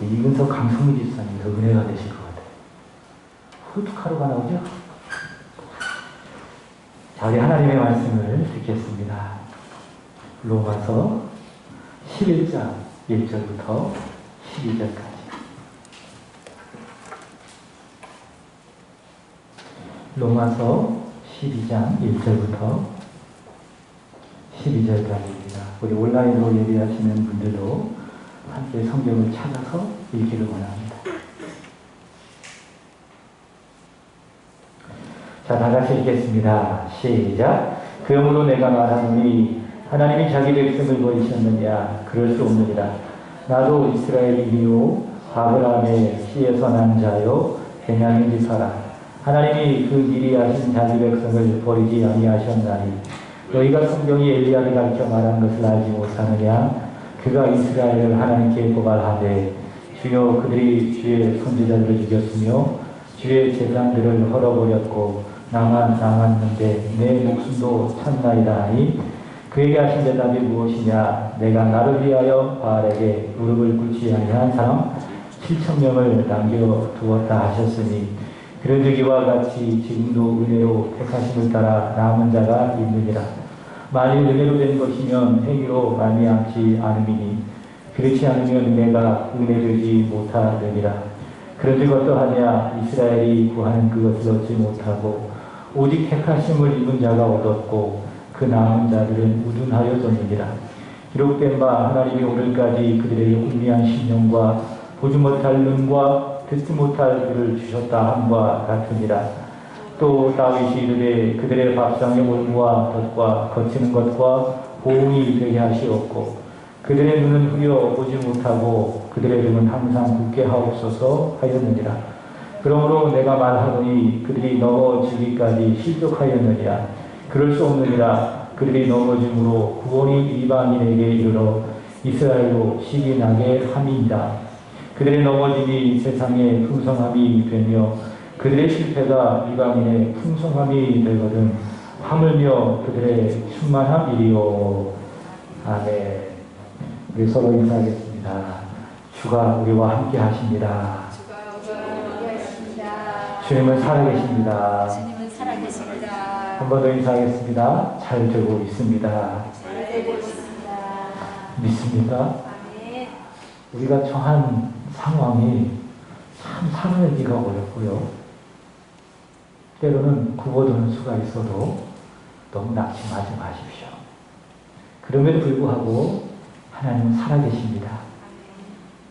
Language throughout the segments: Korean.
이근석 강성미 집사님이 더 은혜가 되실 것 같아요. 후툭하루가 나오죠? 자, 우리 하나님의 말씀을 듣겠습니다. 로마서 11장 1절부터 12절까지. 로마서 12장 1절부터 12절까지입니다. 우리 온라인으로 예배하시는 분들도 함께 성경을 찾아서 읽기를 원합니다. 자, 다 같이 읽겠습니다. 시작. 그러므로 내가 말하노니 하나님이 자기 백성을 버리셨느냐? 그럴 수 없느니라. 나도 이스라엘이요 아브라함의 씨에서 난 자요 베냐민 지파라. 하나님이 그 미리 하신 자기 백성을 버리지 아니하셨나니 너희가 성경이 엘리야를 가르쳐 말한 것을 알지 못하느냐? 그가 이스라엘을 하나님께 고발하되 주여 그들이 주의 선지자들을 죽였으며 주의 제사들을 헐어버렸고 나만 남았는데 내 목숨도 찾나이다 하니 그에게 하신 대답이 무엇이냐? 내가 나를 위하여 바알에게 무릎을 꿇지 아니한 사람 7,000명을 남겨두었다 하셨으니 그런즉 이와 같이 지금도 은혜로 택하심을 따라 남은 자가 있느니라. 만일 은혜로 된 것이면 행위로 말미암지 않음이니 그렇지 않으면 은혜가 은혜되지 못하느니라. 그런즉 어떠하냐? 이스라엘이 구하는 그것을 얻지 못하고 오직 택하심을 입은 자가 얻었고 그 남은 자들은 우둔하여졌느니라. 기록된 바 하나님이 오늘까지 그들에게 훈미한 심령과 보지 못할 눈과 듣지 못할 귀를 주셨다 함과 같으니라. 또 다윗이 이르되 그들의 밥상의 올무와 덫과 거치는 것과 보응이 되게 하시옵고 그들의 눈은 흐려 보지 못하고 그들의 등은 항상 굳게 하옵소서 하였느니라. 그러므로 내가 말하노니 그들이 넘어지기까지 실족하였느니라. 그럴 수 없느니라. 그들이 넘어짐으로 구원이 이방인에게 이르러 이스라엘로 시기 나게 함이니라. 그들의 넘어짐이 세상의 풍성함이 되며 그들의 실패가 이방인의 풍성함이 되거든 하물며 그들의 충만함이리요. 아멘. 우리 서로 인사하겠습니다. 주가 우리와 함께 하십니다. 주님은 살아계십니다. 주님은 살아계십니다. 한 번 더 인사하겠습니다. 잘 되고 있습니다. 잘 되고 있습니다. 믿습니까? 아멘. 우리가 처한 상황이 참 살아내기가 어렵고요. 때로는 굽어드는 수가 있어도 너무 낙심하지 마십시오. 그럼에도 불구하고 하나님은 살아계십니다.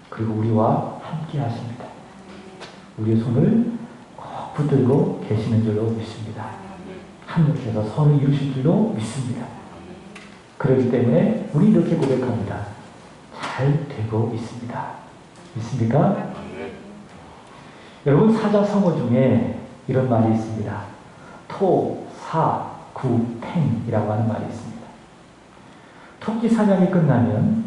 그리고 우리와 함께 하십니다. 우리의 손을 꼭 붙들고 계시는 줄로 믿습니다. 하나님께서 선을 이루실 줄로 믿습니다. 그렇기 때문에 우리 이렇게 고백합니다. 잘 되고 있습니다. 믿습니까? 여러분 사자성어 중에 이런 말이 있습니다. 토, 사, 구, 팽이라고 하는 말이 있습니다. 토끼 사냥이 끝나면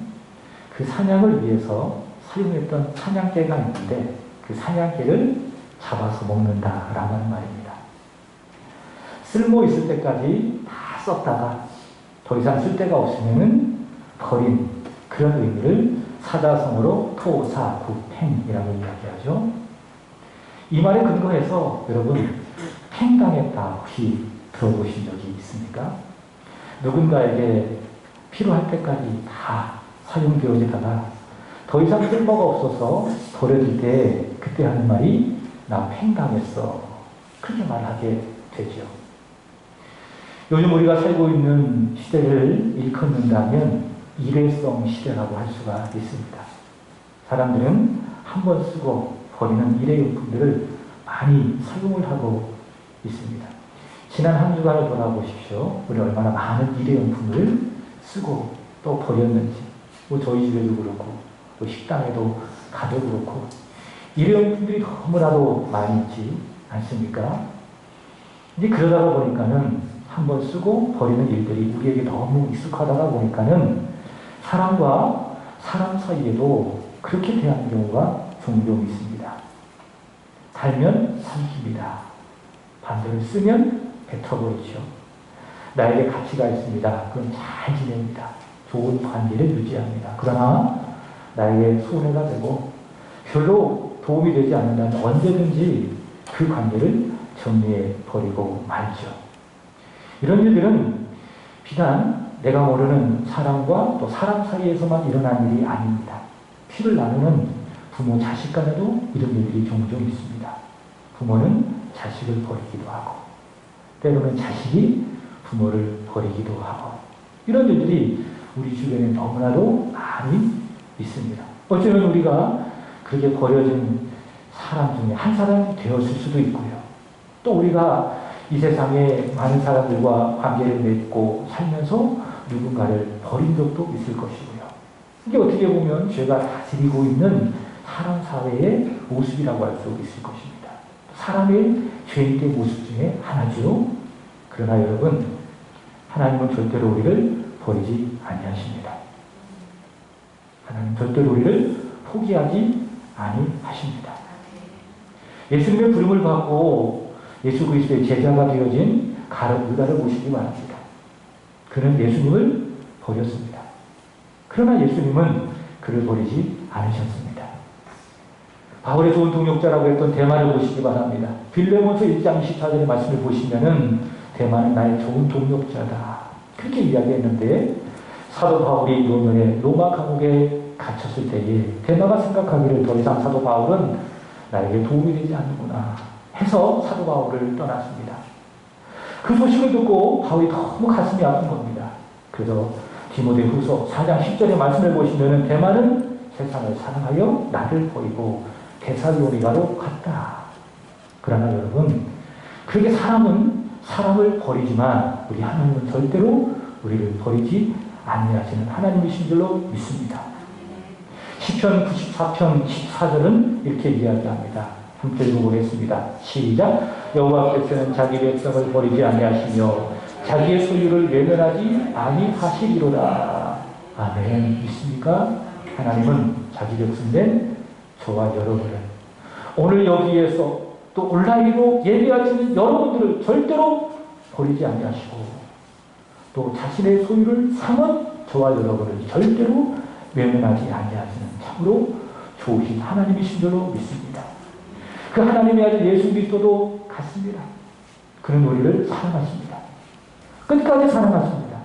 그 사냥을 위해서 사용했던 사냥개가 있는데 그 사냥개를 잡아서 먹는다라고 하는 말입니다. 쓸모 있을 때까지 다 썼다가 더 이상 쓸 데가 없으면 버린 그런 의미를 사자성어로 토, 사, 구, 팽이라고 이야기하죠. 이 말에 근거해서 여러분 팽당했다 혹시 들어보신 적이 있습니까? 누군가에게 필요할 때까지 다 사용되어지다가 더 이상 쓸모가 없어서 버려질 때 그때 하는 말이 나 팽당했어. 그렇게 말하게 되죠. 요즘 우리가 살고 있는 시대를 일컫는다면 일회성 시대라고 할 수가 있습니다. 사람들은 한 번 쓰고 버리는 일회용품들을 많이 사용을 하고 있습니다. 지난 한 주간을 돌아보십시오. 우리 얼마나 많은 일회용품을 쓰고 또 버렸는지. 뭐 저희 집에도 그렇고 또 식당에도 가도 그렇고 일회용품들이 너무나도 많이 있지 않습니까? 이제 그러다가 보니까는 한 번 쓰고 버리는 일들이 우리에게 너무 익숙하다가 보니까는 사람과 사람 사이에도 그렇게 대하는 경우가 종종 있습니다. 달면 삼킵니다. 반대로 쓰면 뱉어버리죠. 나에게 가치가 있습니다. 그럼 잘 지냅니다. 좋은 관계를 유지합니다. 그러나 나에게 손해가 되고 별로 도움이 되지 않는다면 언제든지 그 관계를 정리해 버리고 말죠. 이런 일들은 비단 내가 모르는 사람과 또 사람 사이에서만 일어난 일이 아닙니다. 피를 나누는 부모 자식 간에도 이런 일들이 종종 있습니다. 부모는 자식을 버리기도 하고 때로는 자식이 부모를 버리기도 하고 이런 일들이 우리 주변에 너무나도 많이 있습니다. 어쩌면 우리가 그렇게 버려진 사람 중에 한 사람이 되었을 수도 있고요. 또 우리가 이 세상에 많은 사람들과 관계를 맺고 살면서 누군가를 버린 적도 있을 것이고요. 이게 어떻게 보면 죄가 다스리고 있는 사람 사회의 모습이라고 할 수 있을 것입니다. 사람의 죄인의 모습 중에 하나죠. 그러나 여러분, 하나님은 절대로 우리를 버리지 아니하십니다. 하나님 절대로 우리를 포기하지 아니하십니다. 예수님의 부름을 받고 예수 그리스도의 제자가 되어진 가룟 유다를 보시기 바랍니다. 그는 예수님을 버렸습니다. 그러나 예수님은 그를 버리지 않으셨습니다. 바울의 좋은 동역자라고 했던 대마를 보시기 바랍니다. 빌레몬서 1장 24절의 말씀을 보시면은 대마는 나의 좋은 동역자다. 그렇게 이야기했는데 사도 바울이 노년에 로마 감옥에 갇혔을 때에 대마가 생각하기를 더 이상 사도 바울은 나에게 도움이 되지 않는구나 해서 사도 바울을 떠났습니다. 그 소식을 듣고 바울이 너무 가슴이 아픈 겁니다. 그래서 디모데후서 4장 10절의 말씀을 보시면은 대마는 세상을 사랑하여 나를 버리고 데살로니가로 갔다. 그러나 여러분, 그렇게 사람은 사람을 버리지만 우리 하나님은 절대로 우리를 버리지 아니하시는 하나님이신 줄로 믿습니다. 시편 94편 14절은 이렇게 이야기합니다. 함께 읽어보겠습니다. 시작. 여호와께서는 자기 백성을 버리지 아니하시며 자기의 소유를 외면하지 아니하시리로다. 아멘. 믿습니까? 하나님은 자기 백성된 저와 여러분을 오늘 여기에서 또 온라인으로 예배하시는 여러분들을 절대로 버리지 아니하시고 또 자신의 소유를 삼은 저와 여러분을 절대로 외면하지 아니하시는 참으로 좋으신 하나님이신 줄로 믿습니다. 그 하나님의 아들 예수 그리스도도 같습니다. 그는 우리를 사랑하십니다. 끝까지 사랑하십니다.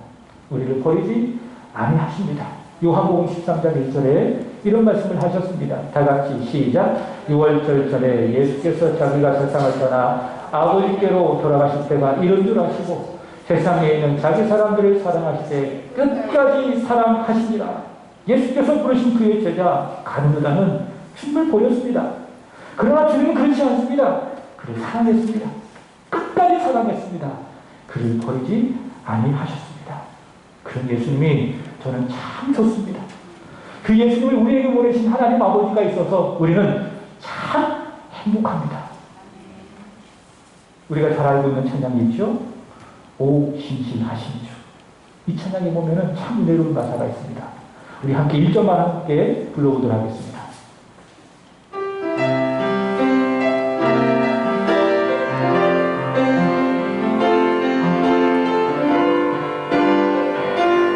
우리를 버리지 아니하십니다. 요한복음 13장 1절에 이런 말씀을 하셨습니다. 다 같이 시작. 6월절 전에 예수께서 자기가 세상을 떠나 아버지께로 돌아가실 때가 이른 줄 아시고 세상에 있는 자기 사람들을 사랑하시되 끝까지 사랑하시니라. 예수께서 부르신 그의 제자 가룟 유다는 주님을 버렸습니다. 그러나 주님은 그렇지 않습니다. 그를 사랑했습니다. 끝까지 사랑했습니다. 그를 버리지 아니하셨습니다. 그런 예수님이 저는 참 좋습니다. 그 예수님을 우리에게 보내신 하나님 아버지가 있어서 우리는 참 행복합니다. 우리가 잘 알고 있는 찬양이 있죠? 오 신실하신 주. 이 찬양에 보면은 참 은혜로운 가사가 있습니다. 우리 함께 1절만 함께 불러보도록 하겠습니다.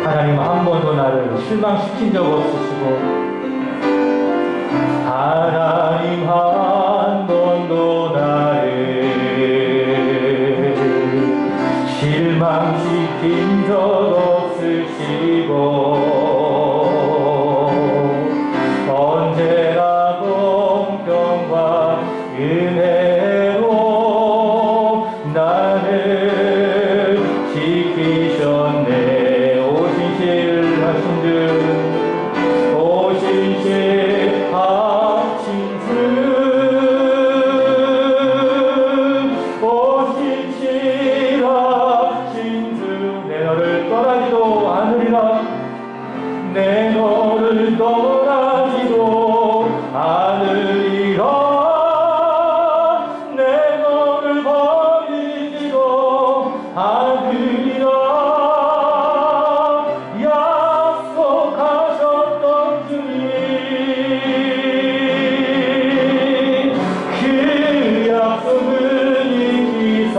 하나님 한 번도 나를 실망시킨 적 없으시고 하나님 한 번도 나를 실망시킨 적 없으시고 언제나 공평과 은혜로 나를 지키셨네. 내 너를 떠나지도 않으리라. 내 너를 버리지도 않으리라. 약속하셨던 주님, 그 약속을 지키사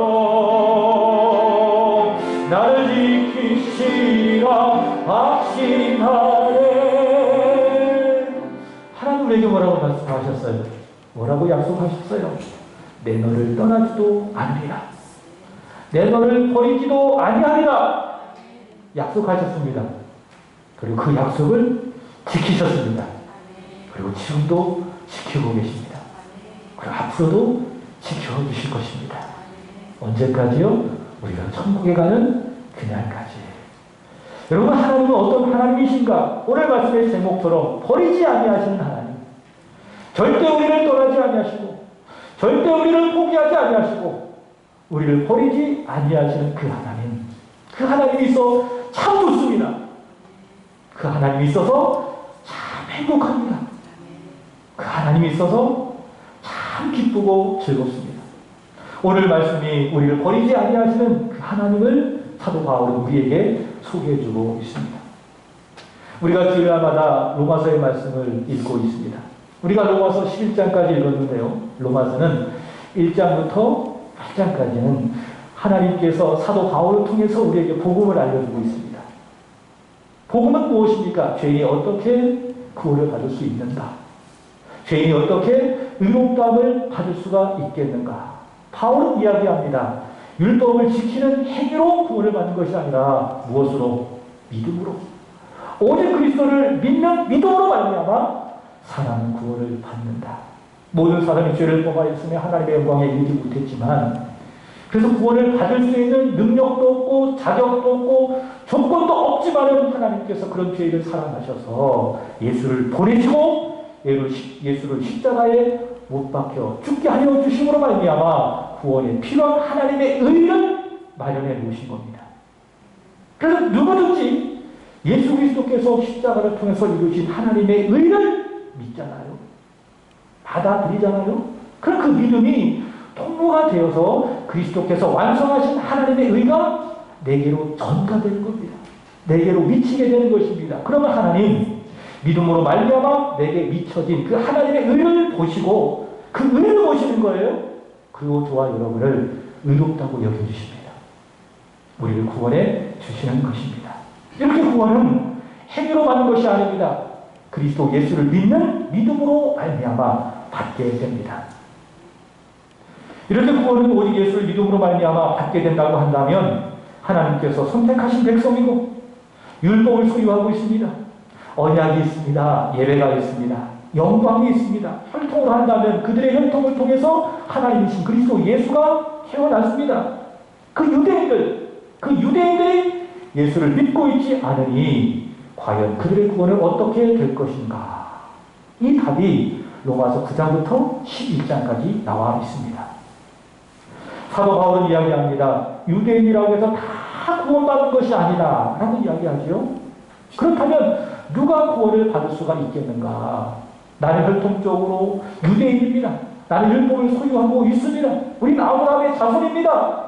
영원토록 나를 지키시라 확신하네. 하나님 우리에게 뭐라고 말씀하셨어요? 뭐라고 약속하셨어요? 내 너를 떠나지도 않으리라. 내 너를 버리지도 아니하리라. 약속하셨습니다. 그리고 그 약속을 지키셨습니다. 그리고 지금도 지키고 계십니다. 그리고 앞으로도 지켜주실 것입니다. 언제까지요? 우리가 천국에 가는 그날까지. 여러분, 하나님은 어떤 하나님이신가? 오늘 말씀의 제목처럼 버리지 아니하시는 하나님. 절대 우리를 떠나지 아니하시고 절대 우리를 포기하지 아니하시고 우리를 버리지 아니하시는 그 하나님. 그 하나님이 있어 참 좋습니다. 그 하나님이 있어서 참 행복합니다. 그 하나님이 있어서 참 기쁘고 즐겁습니다. 오늘 말씀이 우리를 버리지 아니하시는 그 하나님을 사도 바울은 우리에게 소개해주고 있습니다. 우리가 주일마다 로마서의 말씀을 읽고 있습니다. 우리가 로마서 11장까지 읽었는데요. 로마서는 1장부터 8장까지는 하나님께서 사도 바울을 통해서 우리에게 복음을 알려주고 있습니다. 복음은 무엇입니까? 죄인이 어떻게 구원을 받을 수 있는가? 죄인이 어떻게 의롭다함을 받을 수가 있겠는가? 바울은 이야기합니다. 율법을 지키는 행위로 구원을 받는 것이 아니라 무엇으로? 믿음으로. 오직 그리스도를 믿는 믿음으로 말미암아 사람은 구원을 받는다. 모든 사람이 죄를 범하였으며 하나님의 영광에 이르지 못했지만, 그래서 구원을 받을 수 있는 능력도 없고 자격도 없고 조건도 없지만은 하나님께서 그런 죄인을 사랑하셔서 예수를 보내시고 예수를 십자가에 못 박혀 죽게 하여 주심으로 말미암아 구원에 필요한 하나님의 의를 마련해 놓으신 겁니다. 그래서 누구든지 예수 그리스도께서 십자가를 통해서 이루신 하나님의 의를 믿잖아요. 받아들이잖아요. 그럼 그 믿음이 통로가 되어서 그리스도께서 완성하신 하나님의 의가 내게로 전가되는 겁니다. 내게로 미치게 되는 것입니다. 그러면 하나님 믿음으로 말미암아 내게 미쳐진 그 하나님의 의를 보시고 그 의를 보시는 거예요. 그리고 저와 여러분을 의롭다고 여겨주십니다. 우리를 구원해 주시는 것입니다. 이렇게 구원은 행위로 받는 것이 아닙니다. 그리스도 예수를 믿는 믿음으로 말미암아 받게 됩니다. 이렇게 구원은 오직 예수를 믿음으로 말미암아 받게 된다고 한다면 하나님께서 선택하신 백성이고 율법을 소유하고 있습니다. 언약이 있습니다. 예배가 있습니다. 영광이 있습니다. 혈통으로 한다면 그들의 혈통을 통해서 하나님이신 그리스도 예수가 태어났습니다. 그 유대인들이 예수를 믿고 있지 않으니 과연 그들의 구원은 어떻게 될 것인가? 이 답이 로마서 9장부터 11장까지 나와 있습니다. 사도 바울은 이야기합니다. 유대인이라고 해서 다 구원받는 것이 아니다 라고 이야기하죠. 그렇다면 누가 구원을 받을 수가 있겠는가? 나는 혈통적으로 유대인입니다. 나는 율법을 소유하고 있습니다. 우리는 아브라함의 자손입니다.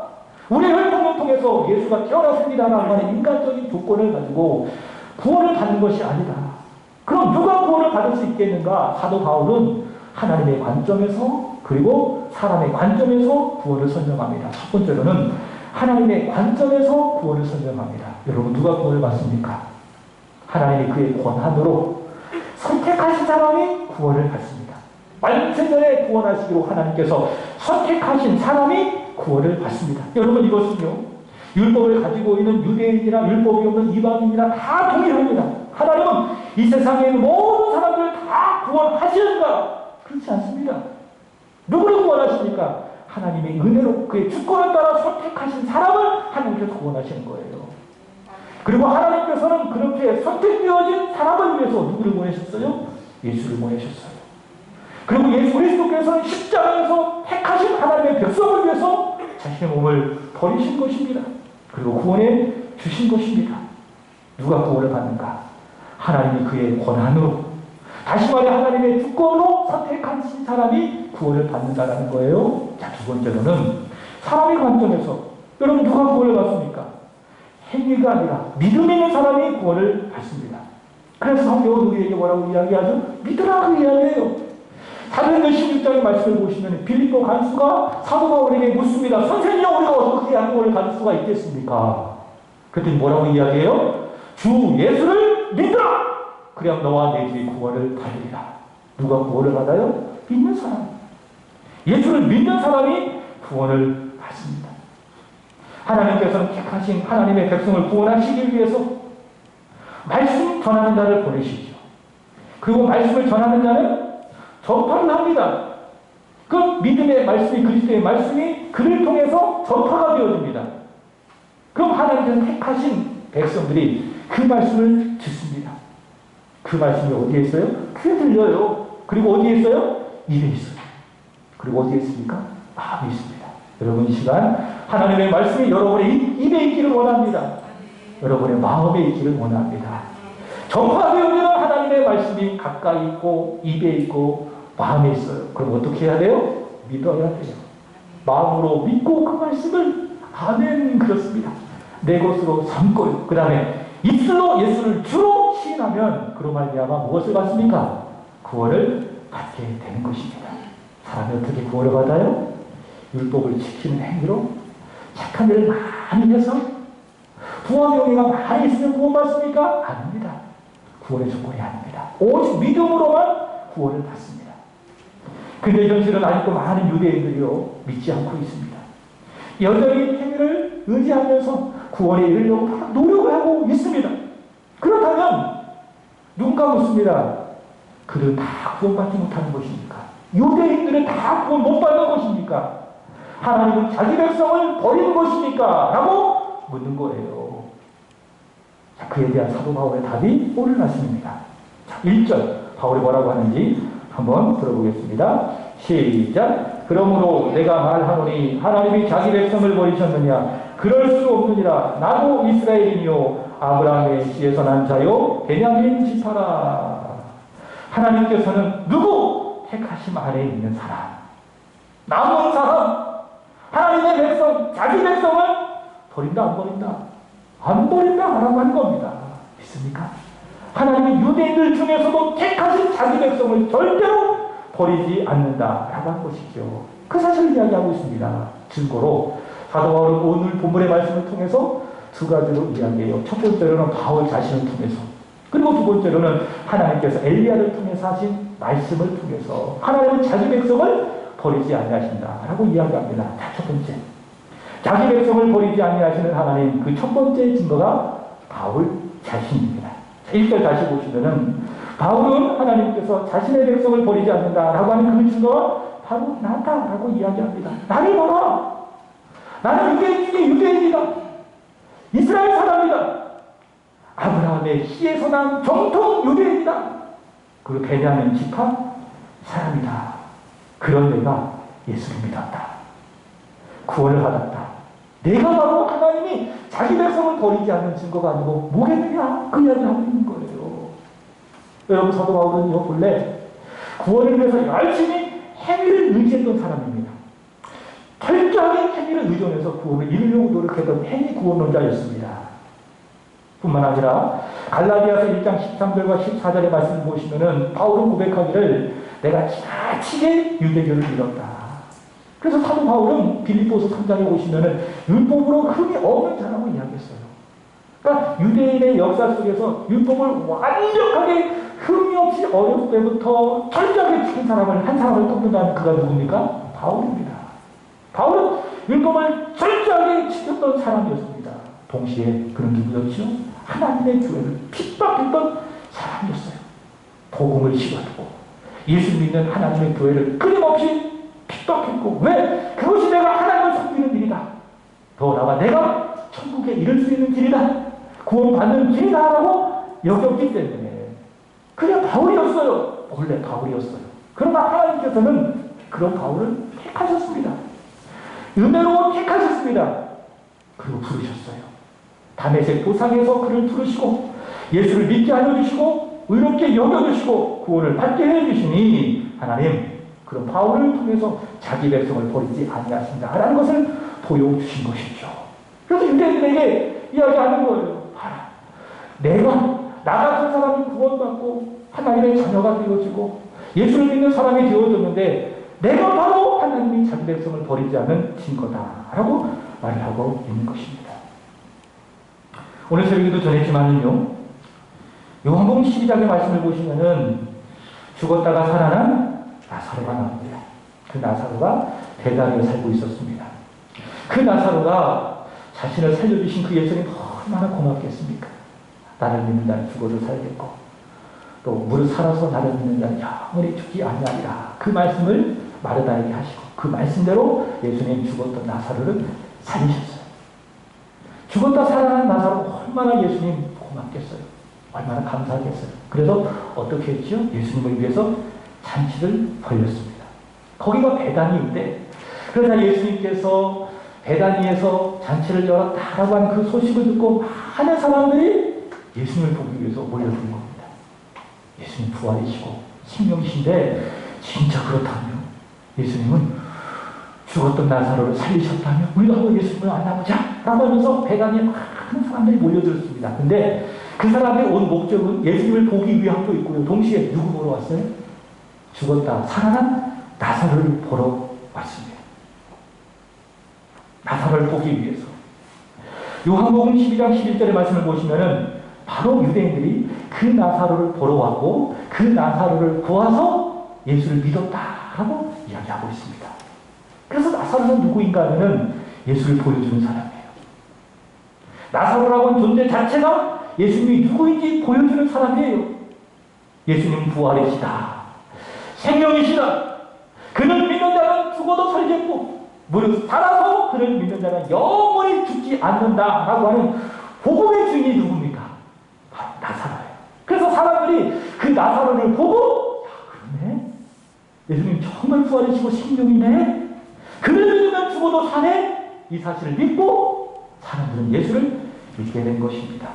우리 혈통을 통해서 예수가 태어났습니다라는 하는 인간적인 조건을 가지고 구원을 받는 것이 아니다. 그럼 누가 구원을 받을 수 있겠는가? 사도 바울은 하나님의 관점에서 그리고 사람의 관점에서 구원을 설명합니다. 첫 번째로는 하나님의 관점에서 구원을 설명합니다. 여러분 누가 구원을 받습니까? 하나님이 그의 권한으로 선택하신 사람이 구원을 받습니다. 완전히 구원하시기로 하나님께서 선택하신 사람이 구원을 받습니다. 여러분 이것은요, 율법을 가지고 있는 유대인이나 율법이 없는 이방인이나 다 동일합니다. 하나님은 이 세상에 있는 모든 사람들을 다 구원하시는가? 그렇지 않습니다. 누구를 구원하십니까? 하나님의 은혜로 그의 주권에 따라 선택하신 사람을 하나님께서 구원하시는 거예요. 그리고 하나님께서는 그렇게 선택되어진 사람을 위해서 누구를 보내셨어요? 예수를 보내셨어요. 그리고 예수 그리스도께서는 십자가에서 택하신 하나님의 백성을 위해서 자신의 몸을 버리신 것입니다. 그리고 구원해 주신 것입니다. 누가 구원을 받는가? 하나님이 그의 권한으로, 다시 말해 하나님의 주권으로 선택하신 사람이 구원을 받는다는 거예요. 자, 두 번째로는 사람의 관점에서 여러분 누가 구원을 받습니까? 행위가 아니라 믿음 있는 사람이 구원을 받습니다. 그래서 성경은 우리에게 뭐라고 이야기하죠? 믿으라 그 이야기예요. 사도행전 16장의 말씀을 보시면 빌립보 간수가 사도 바울에게 묻습니다. 선생님, 우리가 어떻게 구원을 받을 수가 있겠습니까? 그랬더니 뭐라고 이야기해요? 주 예수를 믿어라! 그래야 너와 내 집이 구원을 받으리라. 누가 구원을 받아요? 믿는 사람. 예수를 믿는 사람이 구원을 받습니다. 하나님께서는 택하신 하나님의 백성을 구원하시기 위해서 말씀 전하는 자를 보내시죠. 그리고 말씀을 전하는 자는 전파를 합니다. 그 믿음의 말씀이, 그리스도의 말씀이 그를 통해서 전파가 되어집니다. 그럼 하나님께서 택하신 백성들이 그 말씀을 듣습니다. 그 말씀이 어디에 있어요? 귀에 들려요. 그리고 어디에 있어요? 입에 있어요. 그리고 어디에 있습니까? 마음에 있습니다. 여러분, 이 시간 하나님의 말씀이 여러분의 입에 있기를 원합니다. 여러분의 마음에 있기를 원합니다. 전파되어지는 하나님의 말씀이 가까이 있고 입에 있고 마음에 있어요. 그럼 어떻게 해야 돼요? 믿어야 돼요. 마음으로 믿고 그 말씀을 아멘, 그렇습니다, 내 것으로 삼고요. 그 다음에 입술로 예수를 주로 시인하면 그로 말미암아 무엇을 받습니까? 구원을 받게 되는 것입니다. 사람이 어떻게 구원을 받아요? 율법을 지키는 행위로, 착한 일을 많이 해서, 부와 명예가 많이 있으면 구원받습니까? 아닙니다. 구원의 조건이 아닙니다. 오직 믿음으로만 구원을 받습니다. 근데 현실은 아직도 많은 유대인들이요, 믿지 않고 있습니다. 여전히 행위를 의지하면서 구원에 이르려고 노력을 하고 있습니다. 그렇다면 누군가 묻습니다. 그들은 다 구원받지 못하는 것입니까? 유대인들은 다 구원 못 받는 것입니까? 하나님은 자기 백성을 버리는 것입니까? 라고 묻는 거예요. 자, 그에 대한 사도 바울의 답이 오늘 말씀입니다. 자, 1절 바울이 뭐라고 하는지 한번 들어보겠습니다. 시작. 그러므로 내가 말하노니 하나님이 자기 백성을 버리셨느냐? 그럴 수 없느니라. 나도 이스라엘이요 아브라함의 씨에서 난 자요 베냐민 지파라. 하나님께서는 누구? 택하심 안에 있는 사람, 남은 사람, 하나님의 백성, 자기 백성을 버린다 안 버린다? 안 버린다 라고 하는 겁니다. 믿습니까? 하나님은 유대인들 중에서도 택하신 자기 백성을 절대로 버리지 않는다라고 하는 것이죠. 그 사실을 이야기하고 있습니다. 증거로 사도 바울은 오늘 본문의 말씀을 통해서 두 가지로 이야기해요. 첫 번째로는 바울 자신을 통해서, 그리고 두 번째로는 하나님께서 엘리야를 통해서 하신 말씀을 통해서 하나님은 자기 백성을 버리지 아니하신다라고 이야기합니다. 자, 첫 번째, 자기 백성을 버리지 아니하시는 하나님, 그 첫 번째 증거가 바울 자신입니다. 1절 다시 보시면은 바울은 하나님께서 자신의 백성을 버리지 않는다라고 하는 그 증거가 바로 나다라고 이야기합니다. 나를 봐라. 나는 유대인 중에 유대인이다. 이스라엘 사람이다. 아브라함의 씨에서 난 정통 유대인이다. 그리고 베냐민 지파 사람이다. 그런 내가 예수를 믿었다. 구원을 받았다. 내가 바로 하나님이 자기 백성을 버리지 않는 증거가 아니고 뭐겠느냐? 그 이야기를 하고 있는 거예요. 여러분, 사도 바울은요, 본래 구원을 위해서 열심히 행위를 의지했던 사람입니다. 철저하게 행위를 의존해서 구원을 이루려고 노력했던 행위 구원론자였습니다. 뿐만 아니라 갈라디아서 1장 13절과 14절의 말씀을 보시면은 바울은 고백하기를 내가 지나치게 유대교를 믿었다. 그래서 사도 바울은 빌립보서 3장에 보시면은 율법으로 흠이 없는 자라고 이야기했어요. 그러니까 유대인의 역사 속에서 율법을 완벽하게 흠이 없이 어렸을 때부터 철저하게 지킨 사람을, 한 사람을 뽑는다는 그가 누굽니까? 바울입니다. 바울은 율법을 철저하게 지켰던 사람이었습니다. 동시에 그런 누구였죠? 하나님의 교회를 핍박했던 사람이었어요. 복음을 시도하고 예수 믿는 하나님의 교회를 끊임없이 핍박했고, 왜? 그것이 내가 하나님을 섬기는 일이다. 더 나아가 내가 천국에 이를 수 있는 길이다. 구원받는 길이다라고 여겼기 때문에 그냥 바울이었어요. 원래 바울이었어요. 그러나 하나님께서는 그런 바울을 택하셨습니다. 은혜로 택하셨습니다. 그리고 부르셨어요. 다메섹 도상에서 그를 부르시고 예수를 믿게 알려주시고 의롭게 여겨주시고 구원을 받게 해주시니 하나님 그런 바울을 통해서 자기 백성을 버리지 아니하신다라는 것을 보여주신 것이죠. 그래서 유대인들에게 이야기하는 거예요. 봐라, 내가 나 같은 사람이 구원받고 하나님의 자녀가 되어지고 예수를 믿는 사람이 되어졌는데 내가 바로 하나님이 자기 백성을 버리지 않는 증거다라고 말을 하고 있는 것입니다. 오늘 새벽에도 전했지만은요, 요한복음 12장의 말씀을 보시면은 죽었다가 살아난 나사로가 나옵니다. 그 나사로가 베다니에 살고 있었습니다. 그 나사로가 자신을 살려주신 그 예수님 얼마나 고맙겠습니까? 나를 믿는 자는 죽어도 살겠고 또 무릇 살아서 나를 믿는 자는 영원히 죽지 아니하리라. 그 말씀을 마르다에게 하시고 그 말씀대로 예수님 죽었던 나사로를 살리셨어요. 죽었다 살아난 나사로 얼마나 예수님 고맙겠어요. 얼마나 감사하겠어요. 그래서 어떻게 했죠? 예수님을 위해서 잔치를 벌렸습니다. 거기가 베다니인데, 그러나 예수님께서 베다니에서 잔치를 열었다라고 하는 그 소식을 듣고 많은 사람들이 예수님을 보기 위해서 몰려든 겁니다. 예수님 부활이시고 생명이신데 진짜 그렇다면 예수님은 죽었던 나사로를 살리셨다면 우리도 한번 예수님을 만나보자 라고 하면서 베다니에 많은 사람들이 몰려들었습니다. 근데 그 사람의 온 목적은 예수님을 보기 위함도 있고요. 동시에 누구 보러 왔어요? 죽었다 살아난 나사로를 보러 왔습니다. 나사로를 보기 위해서. 요한복음 12장 11절의 말씀을 보시면은 바로 유대인들이 그 나사로를 보러 왔고 그 나사로를 보아서 예수를 믿었다라고 이야기하고 있습니다. 그래서 나사로는 누구인가 하면은 예수를 보여주는 사람이에요. 나사로라고 하는 존재 자체가 예수님이 누구인지 보여주는 사람이에요. 예수님은 부활이시다. 생명이시다. 그는 믿는 자는 죽어도 살겠고 무릇 살아서 그를 믿는 자는 영원히 죽지 않는다라고 하는 복음의 주인이 누굽니까? 바로 나사로예요. 그래서 사람들이 그 나사로를 보고 그러네. 예수님 정말 부활이시고 생명이네. 그를 믿으면 죽어도 사네. 이 사실을 믿고 사람들은 예수를 믿게 된 것입니다.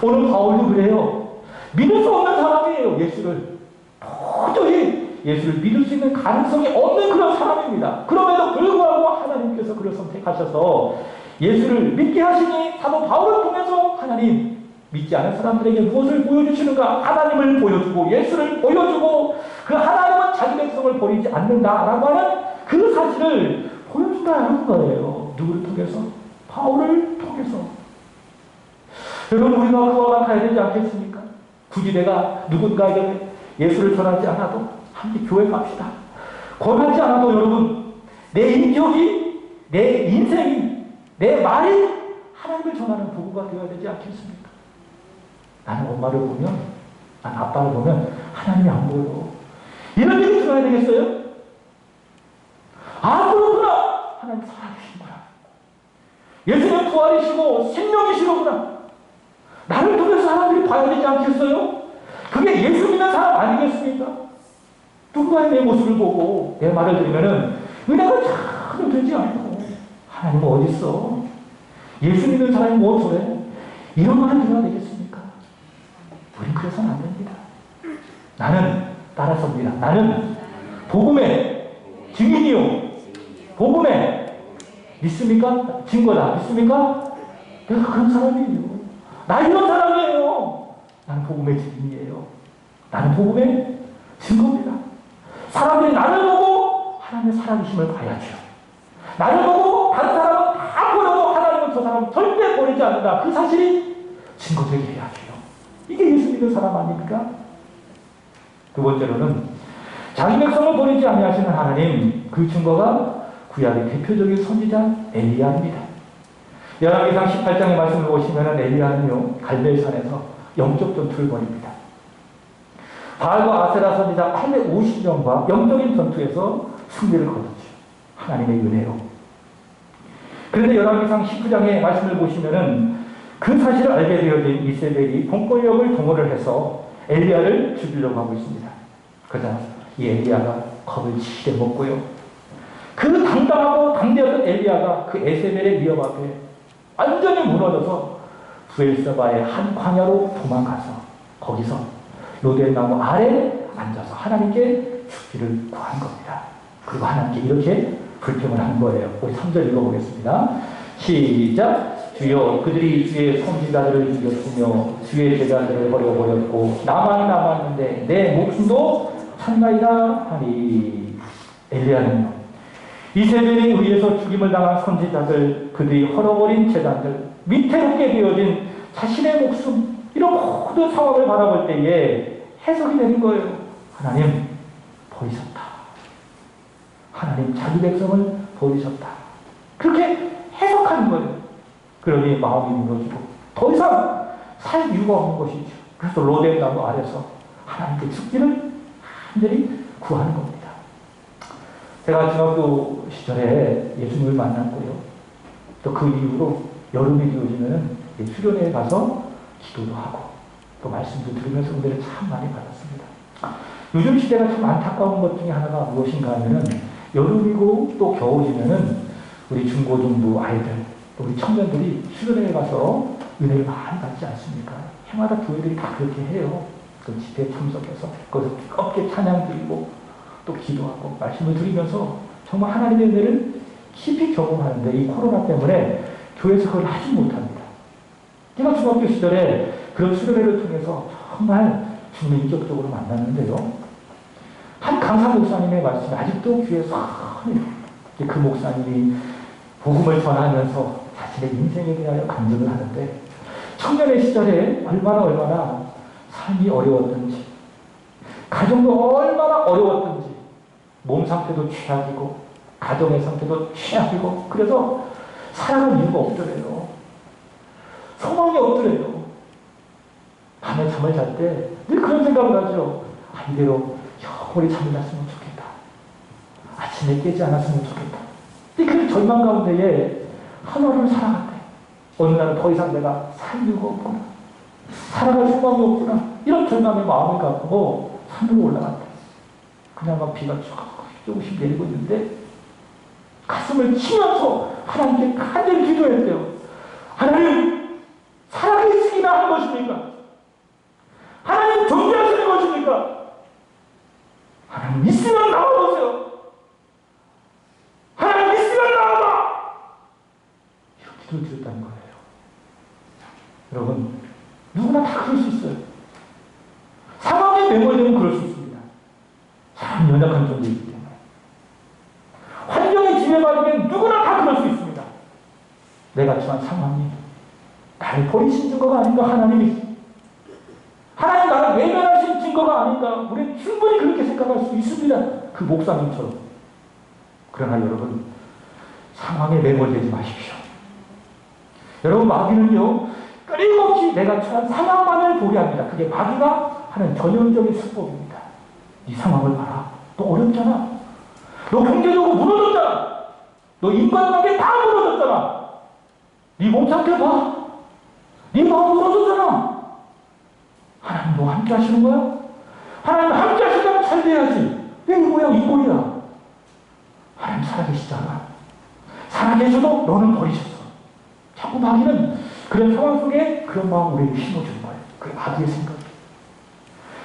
오늘 바울도 그래요. 믿을 수 없는 사람이에요. 예수를 도저히 예수를 믿을 수 있는 가능성이 없는 그런 사람입니다. 그럼에도 불구하고 하나님께서 그를 선택하셔서 예수를 믿게 하시니 사도 바울을 통해서 하나님 믿지 않은 사람들에게 무엇을 보여주시는가? 하나님을 보여주고 예수를 보여주고 그 하나님은 자기 백성을 버리지 않는다라고 하는 그 사실을 보여준다는 거예요. 누구를 통해서? 바울을 통해서. 여러분 우리가 그와 같아야 되지 않겠습니까? 굳이 내가 누군가에게 예수를 전하지 않아도 함께 교회 갑시다. 권하지 않아도 여러분 내 인격이, 내 인생이, 내 말이 하나님을 전하는 도구가 되어야 되지 않겠습니까? 나는 엄마를 보면, 난 아빠를 보면 하나님이 안 보여. 이런 얘기 들어야 되겠어요? 아 그렇구나. 하나님 살아계시구나. 예수님 부활이시고 생명이시로구나. 나를 통해서 사람들이 봐야 되지 않겠어요? 그게 예수 믿는 사람 아니겠습니까? 누군가의 내 모습을 보고 내 말을 들으면은 은혜가 전혀 되지 않고 하나님은 어디 있어? 예수 믿는 사람이 뭐 저래? 이런 말을 들어야 되겠습니까? 우린 그래서는 안 됩니다. 나는 따라섭니다. 나는 복음의 증인이요. 복음의 믿습니까? 증거다. 믿습니까? 내가 그런 사람이에요. 나 이런 사람이에요. 나는 복음의 증인이에요. 나는 복음의 증거입니다. 사람들이 나를 보고 하나님의 살아계심을 봐야죠. 나를 보고 다른 사람은 다 보여도 하나님은 저 사람은 절대 버리지 않는다. 그 사실이 증거되게 해야죠. 이게 예수 믿는 사람 아닙니까? 두 번째로는 자기 백성을 버리지 아니하시는 하나님, 그 증거가 구약의 대표적인 선지자 엘리야입니다. 열왕기상 18장의 말씀을 보시면 엘리야는요 갈멜산에서 영적 전투를 벌입니다. 바알과 아세라 선지자 850명과 영적인 전투에서 승리를 거뒀죠. 하나님의 은혜로. 그런데 열왕기상 19장의 말씀을 보시면은 그 사실을 알게 되어진 이세벨이 공권력을 동원을 해서 엘리야를 죽이려고 하고 있습니다. 그러자 이 엘리야가 겁을 치게 먹고요. 그 당당하고 당대했던 엘리야가 그 에세벨의 위협 앞에 완전히 무너져서 부엘세바의 한 광야로 도망가서 거기서 로뎀나무 아래에 앉아서 하나님께 죽기를 구한 겁니다. 그리고 하나님께 이렇게 불평을 하는 거예요. 우리 3절 읽어보겠습니다. 시작. 주여 그들이 주의 선지자들을 죽였으며 주의 제자들을 버려버렸고 나만 남았는데 내 목숨도 참나이다 하니. 엘리야는요 이세벨에 의해서 죽임을 당한 선지자들, 그들이 헐어버린 제단들, 위태롭게 되어진 자신의 목숨, 이런 모든 상황을 바라볼 때에 해석이 되는 거예요. 하나님 버리셨다. 하나님 자기 백성을 버리셨다. 그렇게 해석하는 거예요. 그러니 마음이 무너지고 더 이상 살 이유가 없는 것이죠. 그래서 로뎀 나무 아래서 하나님께 죽기를 간절히 구하는 겁니다. 제가 중학교 시절에 예수님을 만났고요. 또 그 이후로 여름이 되어지면 수련회에 가서 기도도 하고 또 말씀도 들으면서 은혜를 참 많이 받았습니다. 요즘 시대가 참 안타까운 것 중에 하나가 무엇인가 하면은 여름이고 또 겨울이면은 우리 중고등부 아이들 또 우리 청년들이 수련회에 가서 은혜를 많이 받지 않습니까? 해마다 교회들이 다 그렇게 해요. 그 집회에 참석해서 거기서 뜨겁게 찬양 드리고 또 기도하고 말씀을 드리면서 정말 하나님의 은혜를 깊이 경험하는데 이 코로나 때문에 교회에서 그걸 하지 못합니다. 제가 중학교 시절에 그런 수련회를 통해서 정말 주님을 인격적으로 만났는데요. 한 강사 목사님의 말씀이 아직도 귀에 선해요. 그 목사님이 복음을 전하면서 자신의 인생에 대하여 간증을 하는데 청년의 시절에 얼마나 삶이 어려웠던지 가정도 얼마나 어려웠던지 몸 상태도 최악이고 가정의 상태도 최악이고 그래서 살아갈 이유가 없더래요. 소망이 없더래요. 밤에 잠을 잘 때 늘 그런 생각을 하죠. 이대로 영원히 잠을 잤으면 좋겠다. 아침에 깨지 않았으면 좋겠다. 그런 절망 가운데에 하루를 살아갔대. 어느 날은 더 이상 내가 살 이유가 없구나. 살아갈 소망이 없구나. 이런 절망의 마음을 갖고 산으로 올라갔대. 그냥 막 비가 조금씩 내리고 있는데 가슴을 치면서 하나님께 간절히 기도했대요. 하나님, 살아계시기나 한 것입니까? 하나님 존재하시는 것입니까? 하나님 있으면 나와보세요. 하나님 있으면 나와봐. 이런 기도를 드렸다는 거예요. 여러분, 누구나 다 그럴 수 있어요. 상황에 매몰되면 그럴 수 있습니다. 참 연약한 존재이기 때문에. 환경에 지배받으면 누구나 다 그럴 수 있습니다. 내가 처한 상황이 나를 버리신 증거가 아닌가 하나님이. 하나님 나를 외면하신 증거가 아닌가. 우리는 충분히 그렇게 생각할 수 있습니다. 그 목사님처럼. 그러나 여러분, 상황에 매몰되지 마십시오. 여러분, 마귀는요, 끊임없이 내가 처한 상황만을 보게 합니다. 그게 마귀가 하는 전형적인 수법입니다. 네 상황을 봐라. 너 어렵잖아. 너 경제적으로 무너졌잖아. 너 인간관계 다 무너졌잖아. 네 몸 상태 봐. 네 마음 무너졌잖아. 하나님 너 함께 하시는 거야? 하나님 함께 하시다면 잘 돼야지. 왜 이 모양 이 꼴이야? 하나님 살아계시잖아. 살아계셔도 너는 버리셨어. 자꾸 마귀는 그런 상황 속에 그런 마음 우리에게 심어주는 거예요. 그게 마귀의 생각이에요.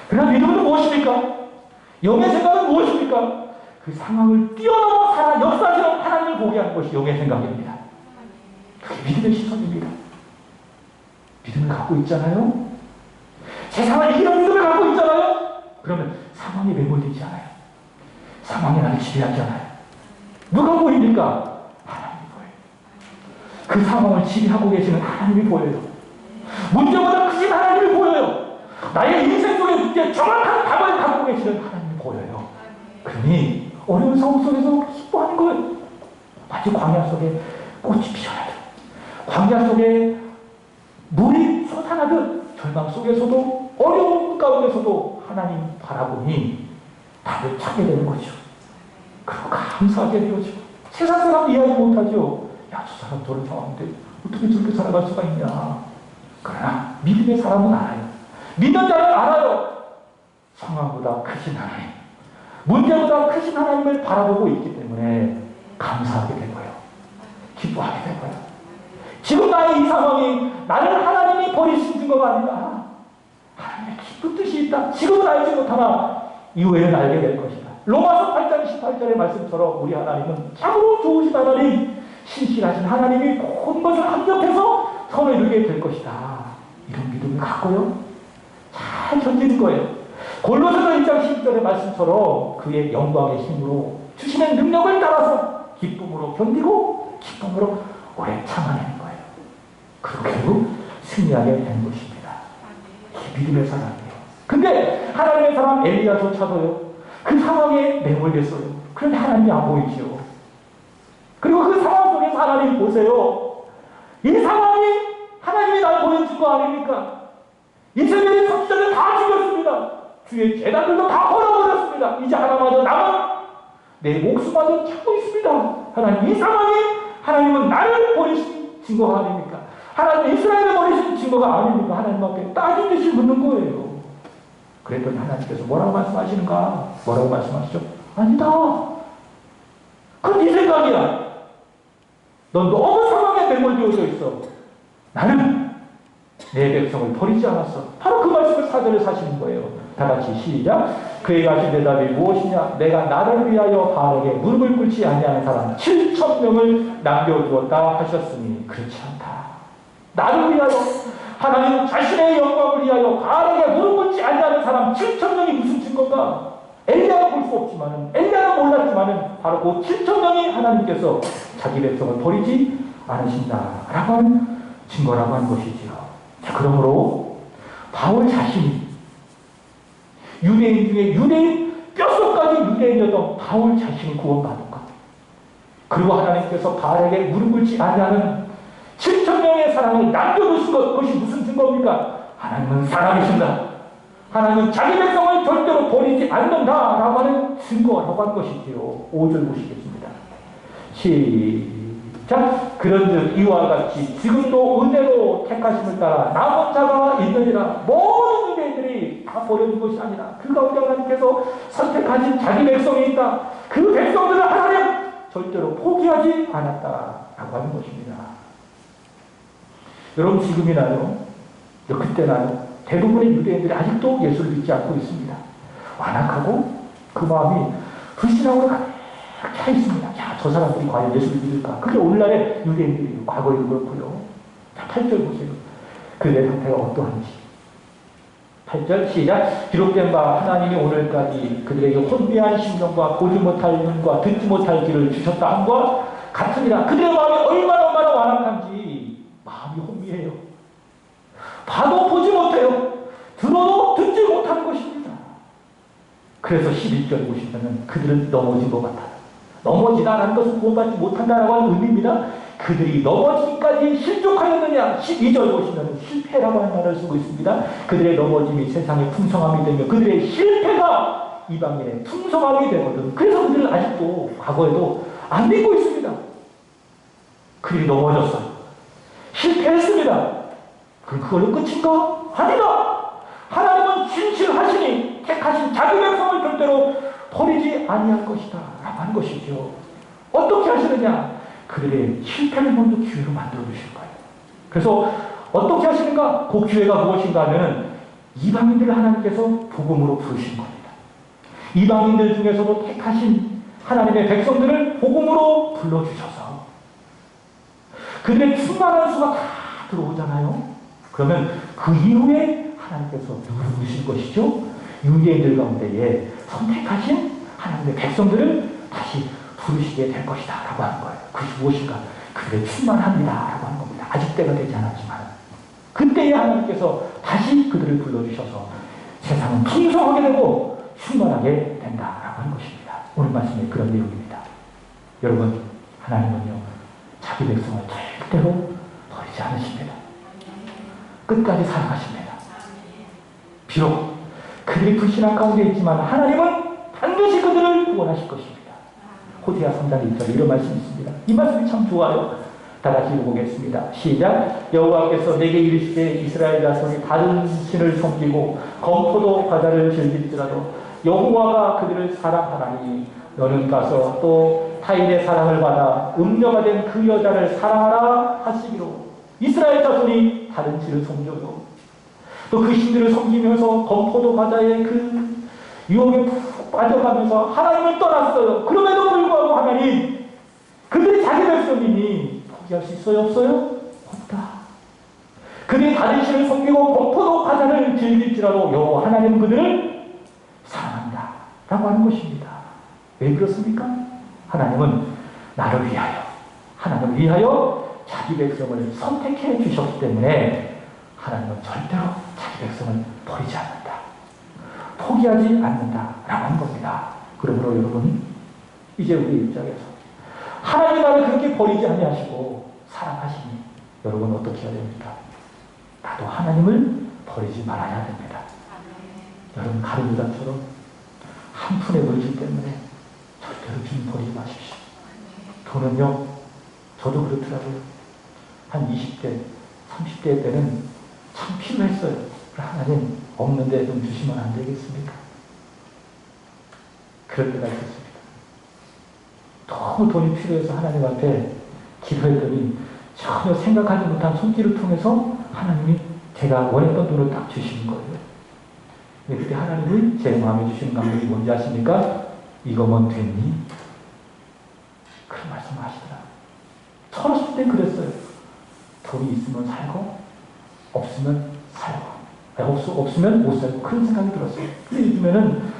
그러나 믿음은 무엇입니까? 영의 생각은 무엇입니까? 그 상황을 뛰어넘어 살아 역사하시는 하나님을 보게 하는 것이 영의 생각입니다. 그게 믿음의 시선입니다. 믿음을 갖고 있잖아요? 세상을 이기는 믿음을 갖고 있잖아요? 그러면 상황에 매몰되지 않아요. 상황이 나를 지배하지 않아요. 누가 보입니까? 하나님이 보여요. 그 상황을 지배하고 계시는 하나님이 보여요. 문제보다 크신 하나님이 보여요. 나의 인생 속에 문제 정확한 답을 갖고 계시는 하나님이 보여요. 그러니 어려운 상황 속에서 기뻐하는 거예요. 마치 광야 속에 꽃이 피어나듯 광야 속에 물이 솟아나듯 절망 속에서도 어려운 가운데서도 하나님 바라보니 답을 찾게 되는 거죠. 그리고 감사하게 되어지고 세상 사람 이해하지 못하죠. 야, 저 사람 저런 상황인데 어떻게 저렇게 살아갈 수가 있냐. 그러나 믿음의 사람은 알아요. 믿는 자는 알아요. 상황보다 크신 하나님, 문제보다 크신 하나님을 바라보고 있기 때문에 감사하게 되고요. 기뻐하게 되고요. 지금 나의 이 상황이 나를 하나님이 버리신 증거가 아니라 하나님의 깊은 뜻이 있다. 지금은 알지 못하나 이후에는 알게 될 것이다. 로마서 8장 18절의 말씀처럼 우리 하나님은 참으로 좋으신 하나님, 신실하신 하나님이 모든 것을 합력해서 선을 이루게 될 것이다. 이런 믿음을 갖고요. 잘 견디는 거예요. 골로새서 1장 12절의 말씀처럼 그의 영광의 힘으로 주시는 능력을 따라서 기쁨으로 견디고 기쁨으로 오래 참아내는 거예요. 그리고 결국 승리하게 된 것입니다. 이 믿음의 사람이에요. 근데 하나님의 사람 엘리야조차도요, 그 상황에 매몰됐어요. 그런데 하나님이 안 보이지요. 그리고 그 상황 속에서 하나님 보세요. 이 상황이 하나님이 날 보여준 거 아닙니까? 이스라엘의 선지자들 다 죽였습니다. 주의 제단들도 다 벌어버렸습니다. 이제 하나마저 남은 내 목숨마저 찾고 있습니다. 하나님, 이 상황이 하나님은 나를 버리신 증거가 아닙니까? 하나님 이스라엘을 버리신 증거가 아닙니까? 하나님 앞에 따진 듯이 묻는 거예요. 그랬더니 하나님께서 뭐라고 말씀하시는가? 뭐라고 말씀하시죠? 아니다. 그건 네 생각이야. 넌 너무 상황에 매몰되어져 있어. 나는 내 백성을 버리지 않았어. 바로 그 말씀을 4절에 사시는 거예요. 다 같이 시작. 그의 하신 대답이 무엇이냐? 내가 나를 위하여 바알에게 무릎을 꿇지 아니하는 사람 7,000명을 남겨두었다 하셨으니 그렇지 않다. 나를 위하여, 하나님 자신의 영광을 위하여 바알에게 무릎 꿇지 아니하는 사람 7,000명이 무슨 증거인가? 엘리야는 볼 수 없지만은, 엘리야는 몰랐지만은 바로 그 7,000명이 하나님께서 자기 백성을 버리지 않으신다라고 하는 증거라고 하는 것이지요. 자, 그러므로 바울 자신이 유대인 중에 유대인, 뼛속까지 유대인이었던 바울 자신이 구원받은 것, 그리고 하나님께서 바알에게 무릎 꿇지 아니하는 7,000명의 사람을 남겨두신 것, 그것이 무슨 증거입니까? 하나님은 사람이신다. 하나님은 자기 백성을 절대로 버리지 않는다라고 하는 증거라고 하는 것이지요. 5절 보시겠습니다. 시작. 그런즉 이와 같이 지금도 은혜로 택하심을 따라 남은 자가 있느니라. 모든 유대인들이 다 버려진 것이 아니라 그 가운데 하나님께서 선택하신 자기 백성이 있다. 그 백성들을 하나님 절대로 포기하지 않았다라고 하는 것입니다. 여러분, 지금이나요, 그때나요, 대부분의 유대인들이 아직도 예수를 믿지 않고 있습니다. 완악하고 그 마음이 불신앙으로 가득 차 있습니다. 야, 저 사람들이 과연 예수를 믿을까? 그게 오늘날의 유대인들이에요. 과거에도 그렇고요. 자, 8절 보세요. 그들의 상태가 어떠한지. 8절 시작. 기록된 바 하나님이 오늘까지 그들에게 혼미한 심령과 보지 못할 눈과 듣지 못할 귀를 주셨다 함과 같으니라. 그들의 마음이 얼마나 완악한지. 마음이 혼미해요. 봐도 보지 못해요. 들어도 듣지 못하는 것입니다. 그래서 11절 보시면은 그들은 넘어진 것 같아요. 넘어지다 않은 것은 구원받지 못한다라고 하는 의미입니다. 그들이 넘어지기까지 실족하였느냐. 12절 보시면 실패라고 하는 말을 쓰고 있습니다. 그들의 넘어짐이 세상의 풍성함이 되며 그들의 실패가 이방인의 풍성함이 되거든. 그래서 그들은 아직도 과거에도 안 믿고 있습니다. 그들이 넘어졌어요. 실패했습니다. 그럼 그걸로 끝인가? 아니다. 하나님은 진실하시니 택하신 자기 백성을 절대로 버리지 아니할 것이다 라고 하는 것이죠. 어떻게 하시느냐? 그들의 실패를 먼저 기회로 만들어 주실 거예요. 그래서 어떻게 하시는가? 그 기회가 무엇인가 하면 이방인들을 하나님께서 복음으로 부르신 겁니다. 이방인들 중에서도 택하신 하나님의 백성들을 복음으로 불러주셔서 그들의 충만한 수가 다 들어오잖아요. 그러면 그 이후에 하나님께서 누구를 부르실 것이죠? 유대인들 가운데에 선택하신 하나님의 백성들을 다시 부르시게 될 것이다 라고 하는 거예요. 그것이 무엇인가? 그들의 충만합니다 라고 하는 겁니다. 아직 때가 되지 않았지만 그때에 하나님께서 다시 그들을 불러주셔서 세상은 풍성하게 되고 충만하게 된다 라고 하는 것입니다. 오늘 말씀에 그런 내용입니다. 여러분, 하나님은요 자기 백성을 절대로 버리지 않으십니다. 끝까지 사랑하십니다. 비록 그들이 불신앙 가운데 있지만 하나님은 반드시 그들을 구원하실 것입니다. 호세아 3장 1절에 이런 말씀이 있습니다. 이 말씀이 참 좋아요. 다 같이 읽어보겠습니다. 시작. 여호와께서 내게 이르시되 이스라엘 자손이 다른 신을 섬기고 검포도 과자를 즐길지라도 여호와가 그들을 사랑하나니 너는 가서 또 타인의 사랑을 받아 음녀가 된 그 여자를 사랑하라 하시기로. 이스라엘 자손이 다른 신을 섬겨요. 또 그 신들을 섬기면서 검포도 과자의 그 유혹에 푹 빠져가면서 하나님을 떠났어요. 그럼에도 불구하고 하나님, 그들이 자기 백성이니 포기할 수 있어요? 없어요? 없다. 그들이 다른 신을 섬기고 검포도 과자를 즐길지라도 여호와 하나님은 그들을 사랑한다 라고 하는 것입니다. 왜 그렇습니까? 하나님은 나를 위하여, 하나님을 위하여 자기 백성을 선택해 주셨기 때문에 하나님은 절대로 자기 백성을 버리지 않는다. 포기하지 않는다라고 하는 겁니다. 그러므로 여러분, 이제 우리 입장에서 하나님 나를 그렇게 버리지 아니하시고 사랑하시니 여러분 어떻게 해야 됩니까? 나도 하나님을 버리지 말아야 됩니다. 여러분, 가룟유다처럼 한 푼의 물질 때문에 절대로 주님 버리지 마십시오. 돈은요, 저도 그렇더라고요. 한 20대, 30대 때는 참 필요했어요. 하나님, 없는데 좀 주시면 안 되겠습니까? 그럴 때가 있었습니다. 너무 돈이 필요해서 하나님 앞에 기도했더니 전혀 생각하지 못한 손길을 통해서 하나님이 제가 원했던 돈을 딱 주시는 거예요. 근데 그때 하나님이 제 마음에 주시는 감동이 뭔지 아십니까? 이거면 됐니? 그런 말씀을 하시더라고요. 철없을 때 그랬어요. 돈이 있으면 살고 없으면 살고 없으면 못 살고 그런 생각이 들었어요. 근데 요즘에는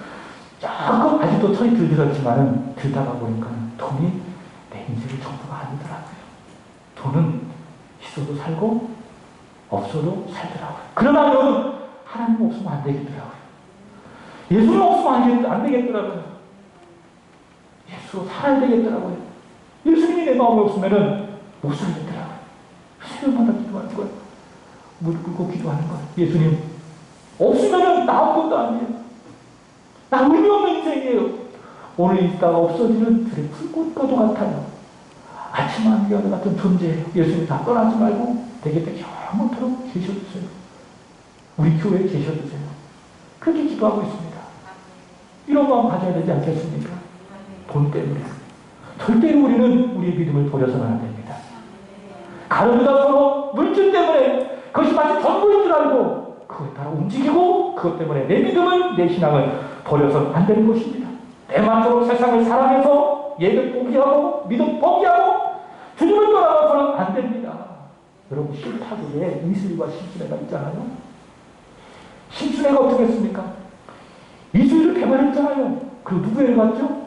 조금 아직도 철이 들었지만은 들다가 보니까 돈이 내 인생의 전부가 아니더라고요. 돈은 있어도 살고 없어도 살더라고요. 그러나 여러분, 하나님 없으면 안 되겠더라고요. 예수님 없으면 안 되겠더라고요. 예수로 살아야 되겠더라고요. 예수님이 내 마음에 없으면은 못 살겠더라고요. 새벽마다 기도하는 거예요. 무릎 꿇고 기도하는 거예요. 예수님 없으면은 나 아무것도 아니에요. 나 의미 없는 인생이에요. 오늘 있다가 없어지는 들의 풀꽃과도 같아요. 아침 안개와 같은 존재예요. 예수님 다 떠나지 말고 내 곁에 영원토록 계셔주세요. 우리 교회에 계셔주세요. 그렇게 기도하고 있습니다. 이런 마음 가져야 되지 않겠습니까? 돈 때문에. 절대로 우리는 우리의 믿음을 버려서는 안 됩니다. 가룟유다처럼 물질 때문에 그것이 마치 전부인 줄 알고 그것에 따라 움직이고 그것 때문에 내 믿음을, 내 신앙을 버려서는 안 되는 것입니다. 내 마음대로 세상을 사랑해서 예배 포기하고 믿음 포기하고 주님을 떠나가서는 안 됩니다. 여러분, 실타국에 이슬과 심순애가 있잖아요. 심순애가 어떻게 했습니까? 이슬을 배반했잖아요. 그리고 누구에게 갔죠?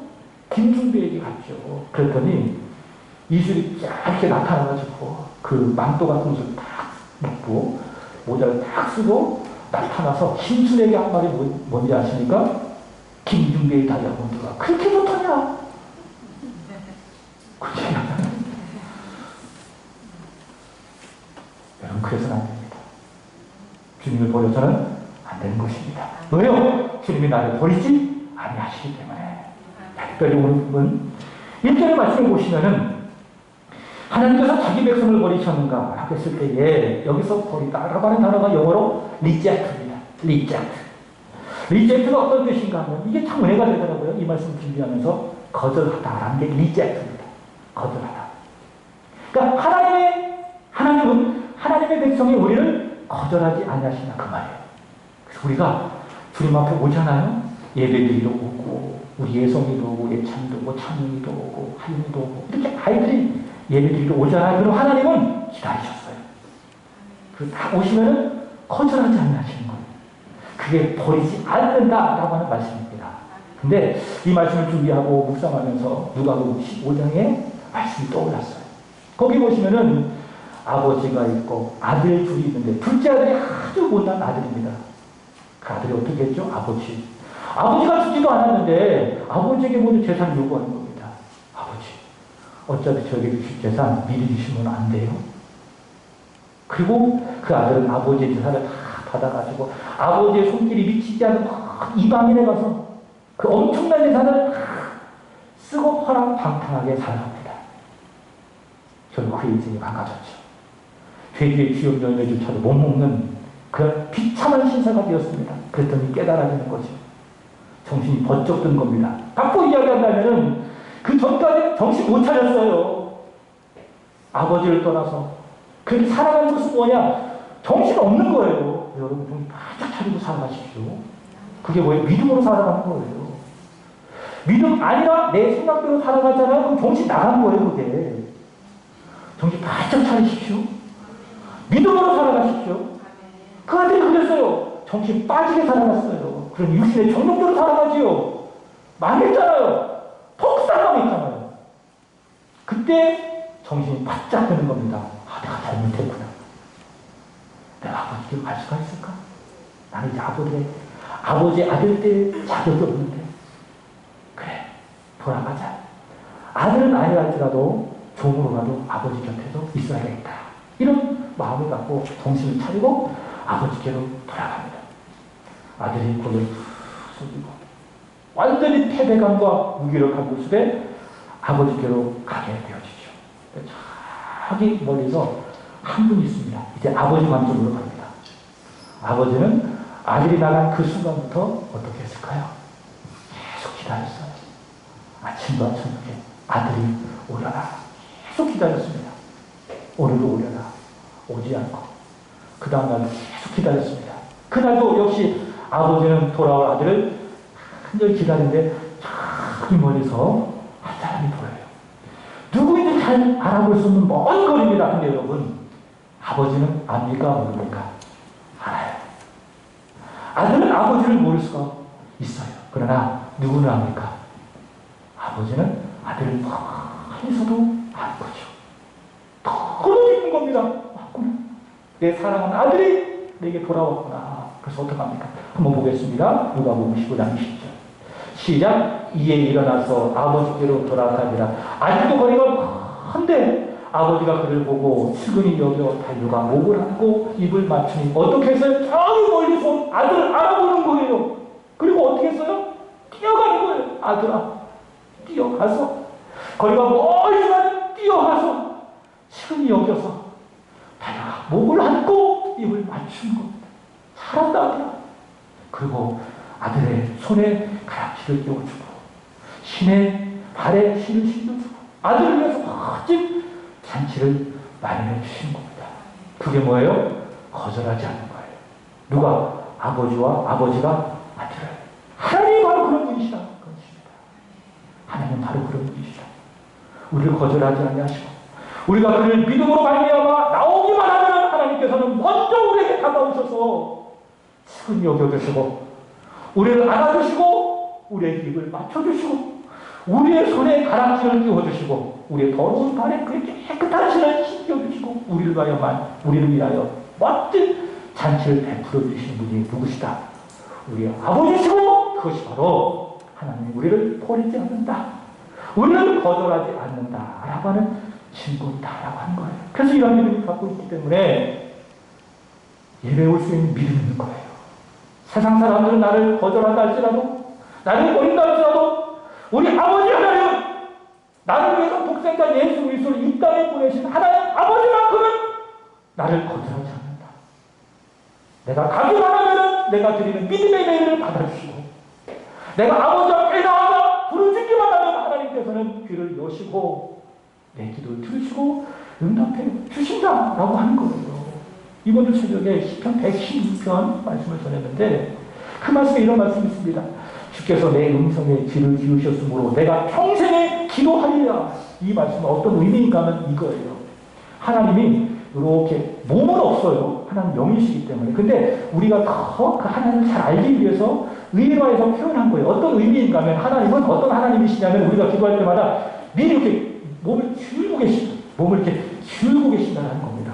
김중배에게 갔죠. 그랬더니 이슬이 이렇게 나타나가지고 그 망토 같은 것을 딱 입고 모자를 딱 쓰고 나타나서 심순애에게 한 말이 뭔지 아십니까? 김중배의 다이아몬드가 그렇게 좋더냐? 그렇지. 여러분, 그래서는 안 됩니다. 주님을 버려서는 안 되는 것입니다. 왜요? 주님이 나를 버리지 아니하시기 때문에. 특별히 오늘은 1절의 말씀을 보시면은 하나님께서 자기 백성을 버리셨는가 라고 했을 때에 여기서 버리다라고 하는 단어가 영어로 reject입니다. reject가 어떤 뜻인가 하면 이게 참 은혜가 되더라고요. 이 말씀 준비하면서 거절하다라는 게 reject입니다. 거절하다. 그러니까 하나님은 하나님의 백성이 우리를 거절하지 아니하신다 그 말이에요. 그래서 우리가 주님 앞에 오잖아요. 예배드리러 오고 우리 예성이도 오고 예찬이도 오고 찬웅이도 오고 하윤이도 오고 이렇게 아이들이 예배드리러 오잖아요. 그럼 하나님은 기다리셨어요. 그 다 오시면은 거절하지 아니하시는 거예요. 그게 버리지 않는다라고 하는 말씀입니다. 근데 이 말씀을 준비하고 묵상하면서 누가복음 15장에 말씀이 떠올랐어요. 거기 보시면은 아버지가 있고 아들 둘이 있는데 둘째 아들이 아주 못난 아들입니다. 그 아들이 어떻게 했죠? 아버지가 주지도 않았는데 아버지에게 모두 재산을 요구하는 겁니다. 아버지, 어차피 저에게 주실 재산 미리 주시면 안 돼요? 그리고 그 아들은 아버지의 재산을 다 받아가지고 아버지의 손길이 미치지 않은 이방인에 가서 그 엄청난 재산을 다 쓰고 허랑방탕하게 살아갑니다. 결국 그 인생이 망가졌죠. 돼지의 귀염 열매조차도 못 먹는 그런 비참한 신사가 되었습니다. 그랬더니 깨달아지는 거죠. 정신이 번쩍 든 겁니다. 갖고 이야기한다면은 그 전까지 정신 못 차렸어요. 아버지를 떠나서. 그렇게 살아가는 것은 뭐냐? 정신 없는 거예요. 여러분, 정신 바짝 차리고 살아가십시오. 그게 뭐예요? 믿음으로 살아가는 거예요. 믿음 아니라 내 생각대로 살아가잖아요. 그럼 정신 나간 거예요, 그게. 정신 바짝 차리십시오. 믿음으로 살아가십시오. 그 아들이 그랬어요. 정신 빠지게 살아갔어요. 그런 육신의 정욕대로 살아가지요. 망했잖아요. 폭삭함이 있잖아요. 그때 정신이 바짝 드는 겁니다. 아, 내가 잘못했구나. 내가 아버지께 갈 수가 있을까? 나는 이제 아버지 아들 때 자격이 없는데. 그래, 돌아가자. 아들은 아니랄지라도 종으로라도 아버지 곁에서 있어야겠다. 이런 마음을 갖고 정신을 차리고 아버지께로 돌아갑니다. 아들이 고개를 푹 숙이고 완전히 패배감과 무기력한 모습에 아버지께로 가게 되어지죠. 저기 멀리서 한 분이 있습니다. 이제 아버지 관점으로 갑니다. 아버지는 아들이 나간 그 순간부터 어떻게 했을까요? 계속 기다렸어요. 아침과 저녁에 아들이 오려나 계속 기다렸습니다. 오늘도 오려나 오지 않고 그 다음날 계속 기다렸습니다. 그날도 역시 아버지는 돌아올 아들을 한절 기다리는데 저기 멀리서 한 사람이 보여요. 누구인지 잘 알아볼 수 없는 먼 거리입니다. 근데 여러분, 아버지는 압니까 모릅니까? 알아요. 아들은 아버지를 모를 수가 있어요. 그러나 누구는 압니까? 아버지는 아들을 멀리서도 아는 거죠. 너무 기쁜 겁니다. 내 사랑하는 아들이 내게 돌아왔구나. 그래서 어떡합니까? 한번 보겠습니다. 누가복음 15장 10절. 시작. 이에 일어나서 아버지께로 돌아가니라. 아직도 거리가 먼데 아버지가 그를 보고 측은히 여겨 달려가 목을 안고 입을 맞추니 어떻게 했어요? 저기 멀리서 아들을 알아보는 거예요. 그리고 어떻게 했어요? 뛰어가는 거예요. 아들아, 뛰어가서 거리가 멀지만 뛰어가서 측은히 여겨서 달려가 목을 안고 입을 맞추는 겁니다. 잘한다 아들아. 그리고 아들의 손에 가락지를 끼워주고 신의 발에 신을 신겨주고 아들을 위해서 멋진 잔치를 마련해 주시는 겁니다. 그게 뭐예요? 거절하지 않는 거예요. 누가? 아버지가 아들을. 하나님이 바로 그런 분이시다. 하나님은 바로 그런 분이시다. 우리를 거절하지 아니하시고 우리가 그를 믿음으로 말미암아 나오기만 하면 하나님께서는 먼저 우리에게 다가오셔서 측은히 여겨주시고 우리를 안아주시고 우리의 입을 맞춰주시고 우리의 손에 가락지를 끼워주시고 우리의 더러운 발에 그 깨끗한 신을 신겨주시고 우리를 위하여 멋진 잔치를 베풀어 주시는 분이 누구시다? 우리 아버지시고 그것이 바로 하나님이 우리를 버리지 않는다. 우리를 거절하지 않는다. 라고 하는 증거다라고 하는 거예요. 그래서 이런 믿음을 갖고 있기 때문에 예배 올 수 있는 믿음이 있는 거예요. 세상 사람들은 나를 거절한다 할지라도 나를 버린다 할지라도 우리 아버지 하나님 나를 위해서 독생자 예수 그리스도를 이 땅에 보내신 하나님 아버지만큼은 나를 거절하지 않는다. 내가 가기만 하면 내가 드리는 믿음의 예배를 받아주시고 내가 아버지 앞에 나아가 부르짖기만 하면 하나님께서는 귀를 여시고 내 기도를 들으시고 응답해 주신다라고 하는 거예요. 이번주 새벽에 시편 116편 말씀을 전했는데 그 말씀에 이런 말씀이 있습니다. 주께서 내 음성에 귀를 기울이셨으므로 내가 평생에 기도하리라. 이 말씀은 어떤 의미인가 하면 이거예요. 하나님이 이렇게 몸은 없어요. 하나님 영이시기 때문에. 근데 우리가 더 그 하나님을 잘 알기 위해서 의화해서 표현한 거예요. 어떤 의미인가 하면 하나님은 어떤 하나님이시냐면 우리가 기도할 때마다 미리 이렇게 몸을 기울고 계신다는 겁니다.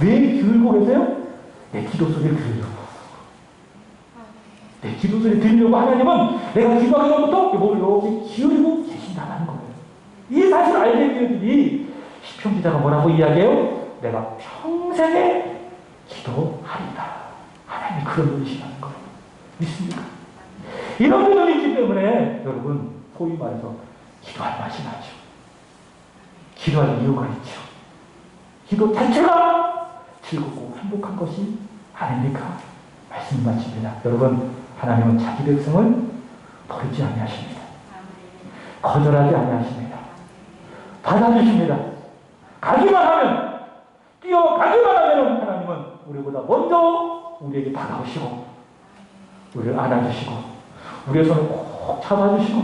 왜 기울고 계세요? 내 기도 소리를 들으려고. 내 기도 소리를 들으려고 하나님은 내가 기도하기 전부터 몸을 이렇게 기울이고 계신다는 거예요. 이 사실을 알게 되더니 시편 기자가 뭐라고 이야기해요? 내가 평생에 기도하리다. 하나님이 그런 분이시라는 거예요. 믿습니까? 이런 믿음이 있기 때문에 여러분 소위 말해서 기도할 맛이 나죠. 기도할 이유가 있죠. 기도 자체가 즐겁고 행복한 것이 아닙니까? 말씀 마칩니다. 여러분 하나님은 자기 백성을 버리지 아니하십니다. 거절하지 아니하십니다. 받아주십니다. 가기만 하면 뛰어가기만 하면 하나님은 우리보다 먼저 우리에게 다가오시고 우리를 안아주시고 우리의 손을 꼭 잡아주시고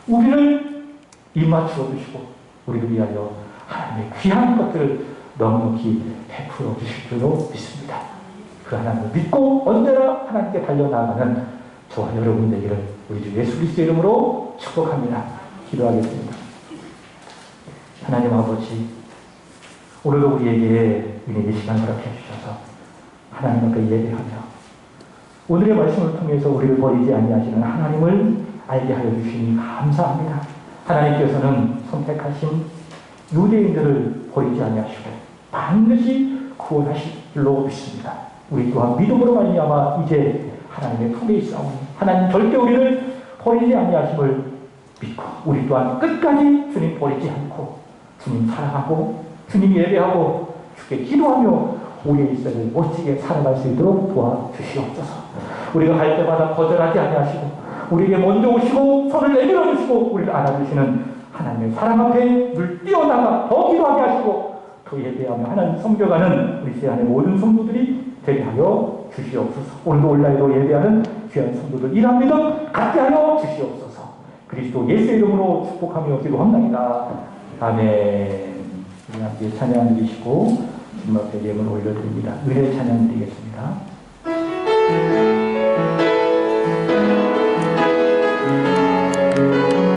우리를 입맞추어 주시고 우리를 위하여 하나님의 귀한 것들을 넉넉히 베풀어 주실 줄로 믿습니다. 그 하나님을 믿고 언제나 하나님께 달려나가는 저와 여러분 되기를 우리 주 예수 그리스도의 이름으로 축복합니다. 기도하겠습니다. 하나님 아버지, 오늘도 우리에게 은혜의 시간 허락해 주셔서 하나님 앞에 예배하며 오늘의 말씀을 통해서 우리를 버리지 아니하시는 하나님을 알게 하여 주시니 감사합니다. 하나님께서는 선택하신 유대인들을 버리지 아니하시고 반드시 구원하실 줄로 믿습니다. 우리 또한 믿음으로 말미암아 이제 하나님의 품에 있사오니 하나님 절대 우리를 버리지 아니하심을 믿고 우리 또한 끝까지 주님 버리지 않고 주님 사랑하고 주님 예배하고 주께 기도하며 우리의 일생을 멋지게 살아갈 수 있도록 도와주시옵소서. 우리가 갈 때마다 거절하지 아니하시고 우리에게 먼저 오시고 손을 내밀어 주시고 우리를 안아주시는 하나님의 사랑 앞에 늘 뛰어나가 더 기도하게 하시고 더 예배하며 하나님 섬겨가는 우리 세안의 모든 성도들이 되게 하여 주시옵소서. 오늘도 온라인으로 예배하는 귀한 성도들 이런 믿음 갖게 하여 주시옵소서. 그리스도 예수의 이름으로 축복하며 기도합니다. 아멘. 우리 함께 찬양 드리시고 주님 앞에 예물 올려드립니다. 은혜 찬양 드리겠습니다.